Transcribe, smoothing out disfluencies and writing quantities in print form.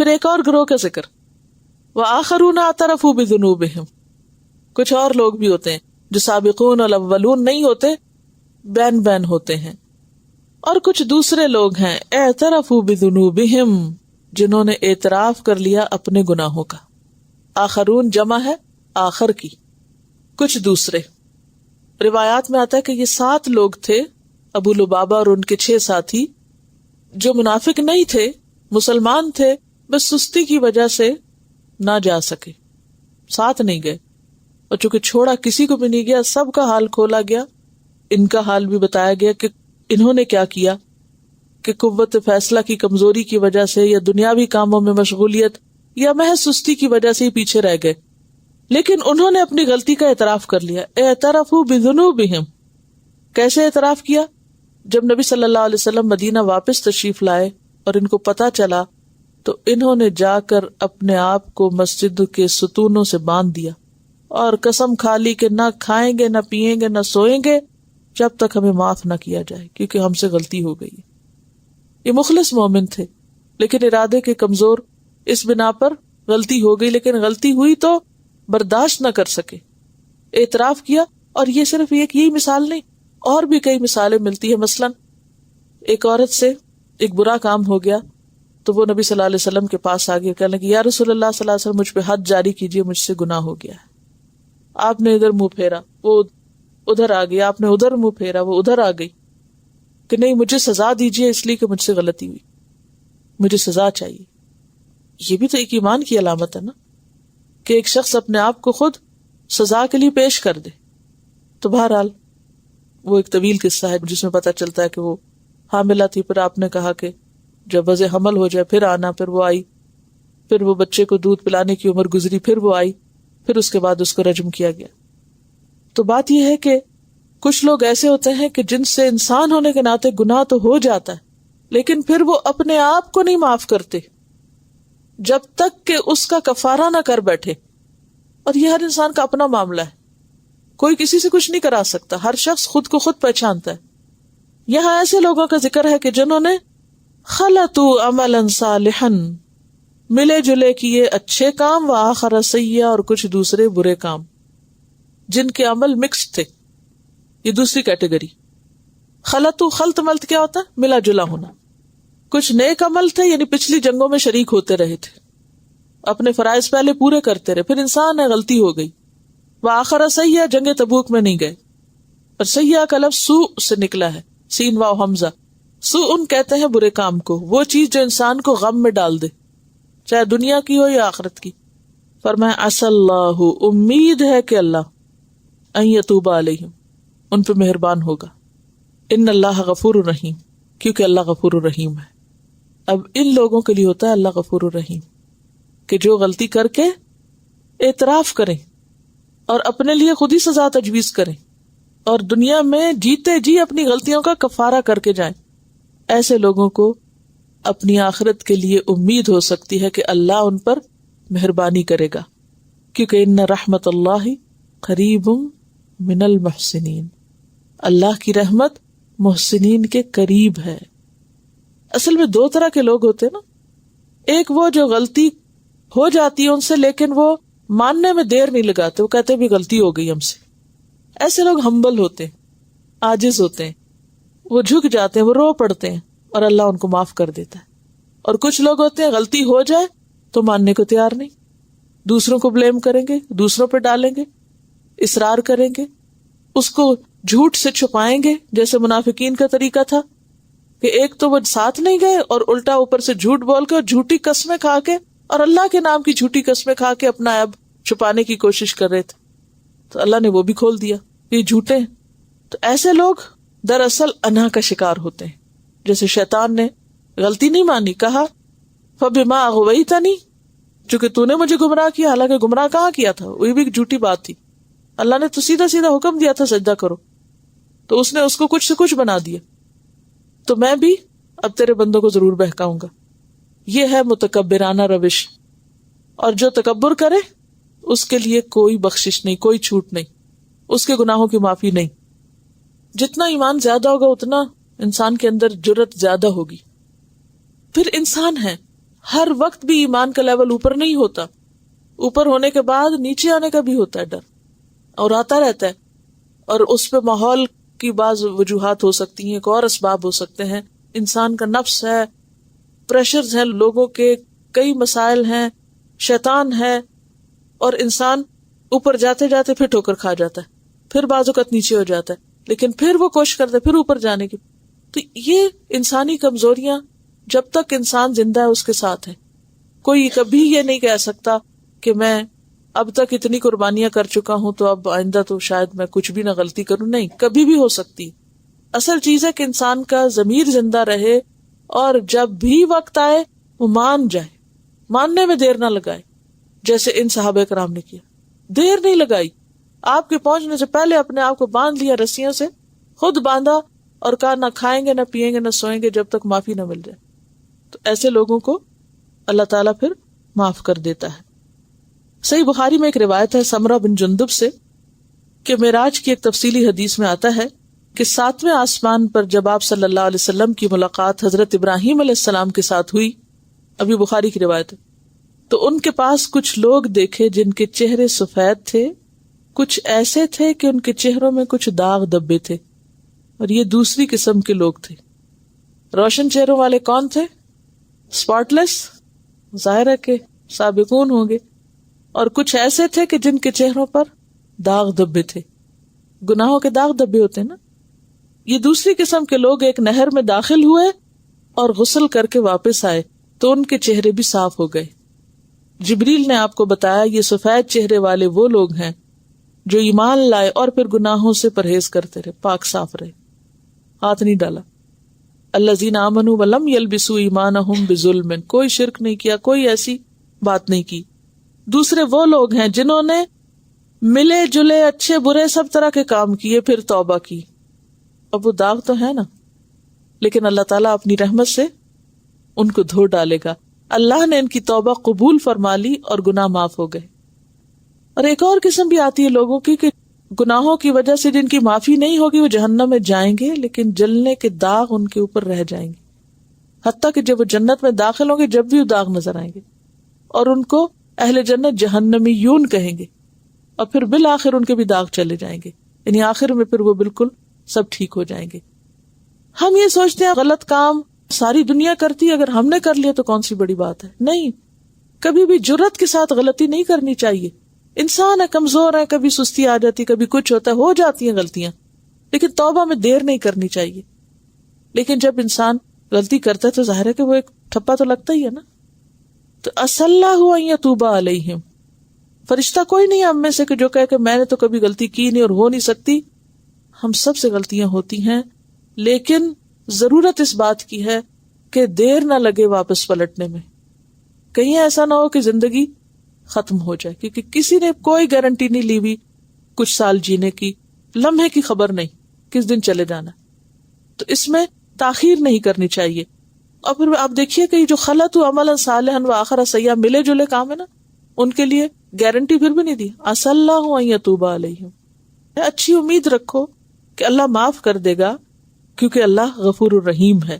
پھر ایک اور گروہ کا ذکر، وآخرون اعترفوا بذنوبہم، کچھ اور لوگ بھی ہوتے ہیں جو سابقون الاولون نہیں ہوتے، بین ہوتے ہیں، اور کچھ دوسرے لوگ ہیں اعترفوا بذنوبہم، جنہوں نے اعتراف کر لیا اپنے گناہوں کا. آخرون جمع ہے آخر کی، کچھ دوسرے. روایات میں آتا ہے کہ یہ 7 لوگ تھے، ابو لبابہ اور ان کے 6 ساتھی، جو منافق نہیں تھے، مسلمان تھے، بس سستی کی وجہ سے نہ جا سکے، ساتھ نہیں گئے. اور چونکہ چھوڑا کسی کو بھی نہیں گیا، سب کا حال کھولا گیا. ان کا حال بھی بتایا گیا کہ انہوں نے کیا کیا، کہ قوت فیصلہ کی کمزوری کی وجہ سے یا دنیاوی کاموں میں مشغولیت یا محض سستی کی وجہ سے ہی پیچھے رہ گئے. لیکن انہوں نے اپنی غلطی کا اعتراف کر لیا. اعترفوا بذنوبہم، کیسے اعتراف کیا؟ جب نبی صلی اللہ علیہ وسلم مدینہ واپس تشریف لائے اور ان کو پتا چلا تو انہوں نے جا کر اپنے آپ کو مسجد کے ستونوں سے باندھ دیا اور قسم کھا لی کہ نہ کھائیں گے، نہ پیئیں گے، نہ سوئیں گے جب تک ہمیں معاف نہ کیا جائے، کیونکہ ہم سے غلطی ہو گئی. یہ مخلص مومن تھے لیکن ارادے کے کمزور، اس بنا پر غلطی ہو گئی، لیکن غلطی ہوئی تو برداشت نہ کر سکے، اعتراف کیا. اور یہ صرف یہی مثال نہیں، اور بھی کئی مثالیں ملتی ہیں. مثلا ایک عورت سے ایک برا کام ہو گیا تو وہ نبی صلی اللہ علیہ وسلم کے پاس آگے کہنے لگی، یا رسول اللہ صلی اللہ علیہ وسلم مجھ پہ حد جاری کیجیے، مجھ سے گناہ ہو گیا ہے. آپ نے ادھر منہ پھیرا، وہ ادھر آ گئی، آپ نے ادھر منہ پھیرا، وہ ادھر آ گئی، کہ نہیں مجھے سزا دیجیے اس لیے کہ مجھ سے غلطی ہوئی، مجھے سزا چاہیے. یہ بھی تو ایک ایمان کی علامت ہے نا، کہ ایک شخص اپنے آپ کو خود سزا کے لیے پیش کر دے. تو بہرحال وہ ایک طویل قصہ ہے جس میں پتہ چلتا ہے کہ وہ حاملہ تھی، پھر آپ نے کہا کہ جب وضع حمل ہو جائے پھر آنا، پھر وہ آئی، پھر وہ بچے کو دودھ پلانے کی عمر گزری، پھر وہ آئی، پھر اس کے بعد اس کو رجم کیا گیا. تو بات یہ ہے کہ کچھ لوگ ایسے ہوتے ہیں کہ جن سے انسان ہونے کے ناطے گناہ تو ہو جاتا ہے، لیکن پھر وہ اپنے آپ کو نہیں معاف کرتے جب تک کہ اس کا کفارہ نہ کر بیٹھے. اور یہ ہر انسان کا اپنا معاملہ ہے، کوئی کسی سے کچھ نہیں کرا سکتا، ہر شخص خود کو خود پہچانتا ہے. یہاں ایسے لوگوں کا ذکر ہے کہ جنہوں نے خلطوا عملا صالحا، ملے جلے کیے اچھے کام، وآخر سیئا، اور کچھ دوسرے برے کام، جن کے عمل مکسڈ تھے. یہ دوسری کیٹیگری. خلط ملت کیا ہوتا ہے؟ ملا جلا ہونا. کچھ نیک عمل تھے، یعنی پچھلی جنگوں میں شریک ہوتے رہے تھے، اپنے فرائض پہلے پورے کرتے رہے، پھر انسان ہے غلطی ہو گئی. وآخر سیئا، جنگ تبوک میں نہیں گئے. اور سیئا کا لفظ سوء سے نکلا ہے، سین واو حمزہ. سوء کہتے ہیں برے کام کو، وہ چیز جو انسان کو غم میں ڈال دے، چاہے دنیا کی ہو یا آخرت کی. فرمایا عسى اللہ، امید ہے کہ اللہ ان یتوب علیہم، ان پہ مہربان ہوگا. ان اللہ غفور الرحیم، کیونکہ اللہ غفور الرحیم ہے. اب ان لوگوں کے لیے ہوتا ہے اللہ غفور الرحیم، کہ جو غلطی کر کے اعتراف کریں اور اپنے لیے خود ہی سزا تجویز کریں اور دنیا میں جیتے جی اپنی غلطیوں کا کفارہ کر کے جائیں. ایسے لوگوں کو اپنی آخرت کے لیے امید ہو سکتی ہے کہ اللہ ان پر مہربانی کرے گا، کیونکہ ان رحمت اللہ قریب من المحسنین، اللہ کی رحمت محسنین کے قریب ہے. اصل میں 2 طرح کے لوگ ہوتے ہیں نا، ایک وہ جو غلطی ہو جاتی ہے ان سے لیکن وہ ماننے میں دیر نہیں لگاتے، وہ کہتے بھی غلطی ہو گئی ہم سے. ایسے لوگ ہمبل ہوتے ہیں، عاجز ہوتے ہیں، وہ جھک جاتے ہیں، وہ رو پڑتے ہیں اور اللہ ان کو معاف کر دیتا ہے. اور کچھ لوگ ہوتے ہیں غلطی ہو جائے تو ماننے کو تیار نہیں، دوسروں کو بلیم کریں گے، دوسروں پہ ڈالیں گے، اصرار کریں گے، اس کو جھوٹ سے چھپائیں گے، جیسے منافقین کا طریقہ تھا کہ ایک تو وہ ساتھ نہیں گئے اور الٹا اوپر سے جھوٹ بول کے اور جھوٹی قسمیں کھا کے اور اللہ کے نام کی جھوٹی قسمیں کھا کے اپنا عیب چھپانے کی کوشش کر رہے تھے. تو اللہ نے وہ بھی کھول دیا کہ یہ جھوٹے ہیں. تو ایسے لوگ دراصل انا کا شکار ہوتے ہیں. جیسے شیطان نے غلطی نہیں مانی، کہا فَبِمَا أَغْوَيْتَنِي، چونکہ تو نے مجھے گمراہ کیا، حالانکہ گمراہ کہاں کیا تھا، وہ بھی ایک جھوٹی بات تھی. اللہ نے تو سیدھا سیدھا حکم دیا تھا سجدہ کرو، تو اس نے اس کو کچھ سے کچھ بنا دیا. تو میں بھی اب تیرے بندوں کو ضرور بہکاؤں گا. یہ ہے متکبرانہ روش. اور جو تکبر کرے اس کے لیے کوئی بخشش نہیں، کوئی چھوٹ نہیں، اس کے گناہوں کی معافی نہیں. جتنا ایمان زیادہ ہوگا اتنا انسان کے اندر جرت زیادہ ہوگی. پھر انسان ہے، ہر وقت بھی ایمان کا لیول اوپر نہیں ہوتا، اوپر ہونے کے بعد نیچے آنے کا بھی ہوتا ہے ڈر، اور آتا رہتا ہے، اور اس پہ ماحول کی بعض وجوہات ہو سکتی ہیں، ایک اور اسباب ہو سکتے ہیں، انسان کا نفس ہے، پریشرز ہیں لوگوں کے، کئی مسائل ہیں، شیطان ہے، اور انسان اوپر جاتے جاتے پھر ٹھوکر کھا جاتا ہے، پھر بعض اوقات نیچے ہو جاتا ہے، لیکن پھر وہ کوشش کرتا ہے پھر اوپر جانے کی. تو یہ انسانی کمزوریاں جب تک انسان زندہ ہے اس کے ساتھ ہے. کوئی کبھی یہ نہیں کہہ سکتا کہ میں اب تک اتنی قربانیاں کر چکا ہوں تو اب آئندہ تو شاید میں کچھ بھی نہ غلطی کروں. نہیں، کبھی بھی ہو سکتی. اصل چیز ہے کہ انسان کا ضمیر زندہ رہے اور جب بھی وقت آئے وہ مان جائے، ماننے میں دیر نہ لگائے، جیسے ان صحابہ کرام نے کیا. دیر نہیں لگائی، آپ کے پہنچنے سے پہلے اپنے آپ کو باندھ لیا رسیوں سے، خود باندھا اور کہا نہ کھائیں گے نہ پیئیں گے نہ سوئیں گے جب تک معافی نہ مل جائے. تو ایسے لوگوں کو اللہ تعالیٰ پھر معاف کر دیتا ہے. صحیح بخاری میں ایک روایت ہے سمرہ بن جندب سے کہ معراج کی ایک تفصیلی حدیث میں آتا ہے کہ 7ویں آسمان پر جب آپ صلی اللہ علیہ وسلم کی ملاقات حضرت ابراہیم علیہ السلام کے ساتھ ہوئی، ابھی بخاری کی روایت ہے، تو ان کے پاس کچھ لوگ دیکھے جن کے چہرے سفید تھے، کچھ ایسے تھے کہ ان کے چہروں میں کچھ داغ دبے تھے، اور یہ دوسری قسم کے لوگ تھے. روشن چہروں والے کون تھے؟ اسپاٹ لیس، ظاہر ہے کہ سابقون ہوں گے. اور کچھ ایسے تھے کہ جن کے چہروں پر داغ دبے تھے، گناہوں کے داغ دبے ہوتے ہیں نا. یہ دوسری قسم کے لوگ ایک نہر میں داخل ہوئے اور غسل کر کے واپس آئے تو ان کے چہرے بھی صاف ہو گئے. جبریل نے آپ کو بتایا یہ سفید چہرے والے وہ لوگ ہیں جو ایمان لائے اور پھر گناہوں سے پرہیز کرتے رہے، پاک صاف رہے، ہاتھ نہیں ڈالا. الذین آمنوا ولم یلبسوا ایمانہم بظلم، کوئی شرک نہیں کیا، کوئی ایسی بات نہیں کی. دوسرے وہ لوگ ہیں جنہوں نے ملے جلے اچھے برے سب طرح کے کام کیے پھر توبہ کی. اب وہ داغ تو ہے نا، لیکن اللہ تعالیٰ اپنی رحمت سے ان کو دھو ڈالے گا. اللہ نے ان کی توبہ قبول فرما لی اور گناہ معاف ہو گئے. اور ایک اور قسم بھی آتی ہے لوگوں کی کہ گناہوں کی وجہ سے جن کی معافی نہیں ہوگی وہ جہنم میں جائیں گے، لیکن جلنے کے داغ ان کے اوپر رہ جائیں گے، حتیٰ کہ جب وہ جنت میں داخل ہوں گے جب بھی وہ داغ نظر آئیں گے، اور ان کو اہل جنت جہنمیون کہیں گے، اور پھر بالآخر ان کے بھی داغ چلے جائیں گے، یعنی آخر میں پھر وہ بالکل سب ٹھیک ہو جائیں گے. ہم یہ سوچتے ہیں غلط کام ساری دنیا کرتی ہے، اگر ہم نے کر لیا تو کون سی بڑی بات ہے. نہیں، کبھی بھی جرت کے ساتھ غلطی نہیں کرنی چاہیے. انسان ہے، کمزور ہے، کبھی سستی آ جاتی، کبھی کچھ ہوتا ہے، ہو جاتی ہیں غلطیاں، لیکن توبہ میں دیر نہیں کرنی چاہیے. لیکن جب انسان غلطی کرتا ہے تو ظاہر ہے کہ وہ ایک ٹھپا تو لگتا ہی ہے نا. تو عسى اللہ ان یتوب علیہم، فرشتہ کوئی نہیں ہم میں سے کہ جو کہے کہ میں نے تو کبھی غلطی کی نہیں اور ہو نہیں سکتی. ہم سب سے غلطیاں ہوتی ہیں، لیکن ضرورت اس بات کی ہے کہ دیر نہ لگے واپس پلٹنے میں. کہیں ایسا نہ ہو کہ زندگی ختم ہو جائے، کیونکہ کسی نے کوئی گارنٹی نہیں لی ہوئی کچھ سال جینے کی، لمحے کی خبر نہیں کس دن چلے جانا. تو اس میں تاخیر نہیں کرنی چاہیے. اور پھر آپ دیکھیے کہ جو خلط عملا صالحا وآخر سیئا ملے جلے کام ہے نا، ان کے لیے گارنٹی پھر بھی نہیں دی. عسى اللہ ان یتوب علیہم، اچھی امید رکھو کہ اللہ معاف کر دے گا، کیونکہ اللہ غفور الرحیم ہے.